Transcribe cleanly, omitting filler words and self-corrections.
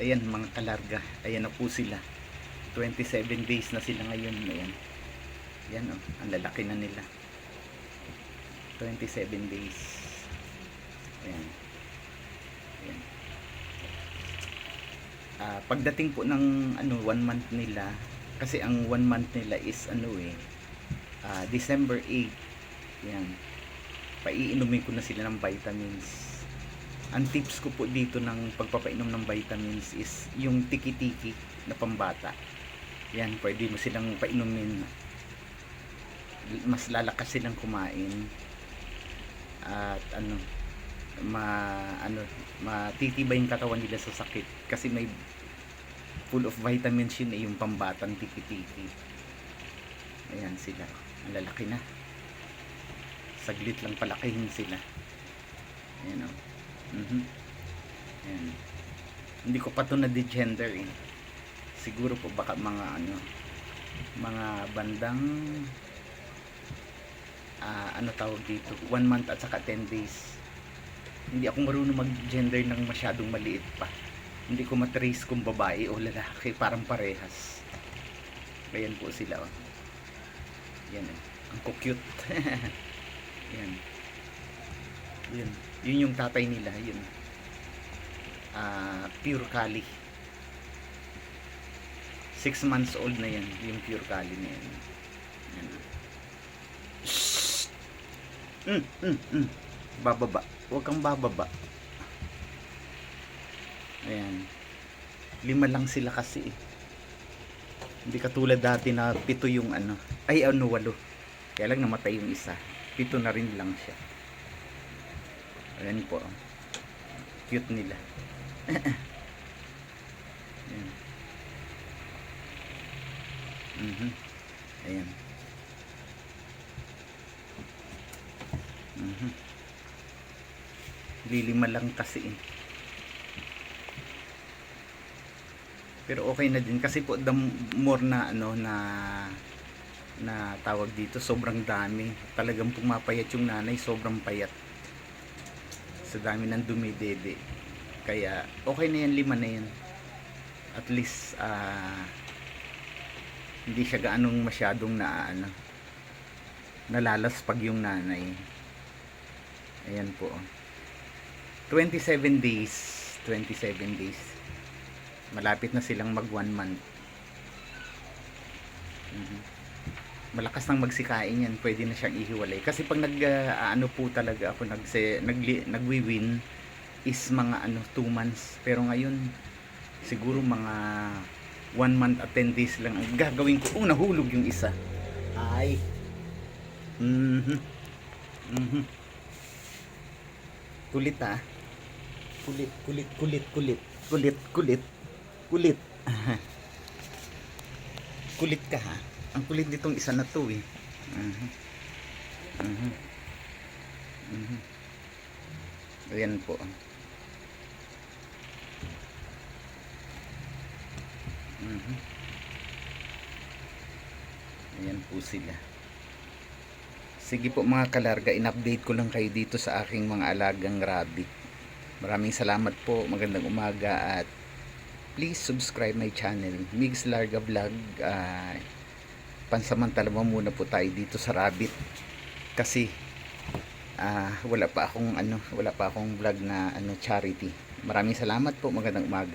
Ayan mga kalarga, ayan na po sila. 27 days na sila ngayon. Ayan, ayan oh, ang lalaki na nila. 27 days. Ayan, ayan. Pagdating po ng 1 month nila, kasi ang 1 month nila is December 8. Yan, paiinumin ko na sila ng vitamins. Ang tips ko po dito ng pagpapainom ng vitamins is yung tiki-tiki na pambata. Yan, pwede mo silang painumin, mas lalakas silang kumain at matitibay yung katawan nila sa sakit kasi may full of vitamins yun yung pambatang tiki-tiki. Ayan sila, ang lalaki na, saglit lang palakihin sila. Ayan o. Ayan. Hindi ko pa ito na-degender siguro po baka mga bandang tawag dito, 1 month at saka 10 days. Hindi ako marunong mag-gender ng masyadong maliit pa. Hindi ko matrace kung babae o lalaki, parang parehas. Ayan po sila oh. Yan ang cute. Yan. Yun yung tatay nila, yun. Pure Cali. 6 months old na yan, yung Pure Cali na yan. Yan. Bababa. Huwag kang bababa. Ayan. 5 lang sila kasi Hindi katulad dati na 7 yung 8. Kaya lang namatay yung isa. 7 na rin lang siya. Ayan po. Cute nila. Ayan. Ayan. Lilima lang kasi pero okay na din kasi po the more na na tawag dito, sobrang dami, talagang pumapayat yung nanay, sobrang payat sa dami ng dumidede, kaya okay na yan, 5 na yan at least. Hindi siya gaanong masyadong nalalas pag yung nanay. Ayan po, 27 days. Malapit na silang mag 1 month. Malakas nang magsikain yan, pwede na siyang ihiwalay kasi pag po talaga ako nagwi-win is mga 2 months, pero ngayon siguro mga 1 month at 10 days lang ang gagawin ko. Nahulog yung isa. Ay. Kulit Kulit. Kulit ka ha. Ang kulit nitong isa na to Ayan po. Ayan po sila. Sige po mga kalarga, in-update ko lang kayo dito sa aking mga alagang rabbit. Maraming salamat po, magandang umaga, at please subscribe my channel, Migs Larga Vlog. Pansamantala muna po tayo dito sa rabbit kasi wala pa akong vlog na charity. Maraming salamat po, magandang umaga.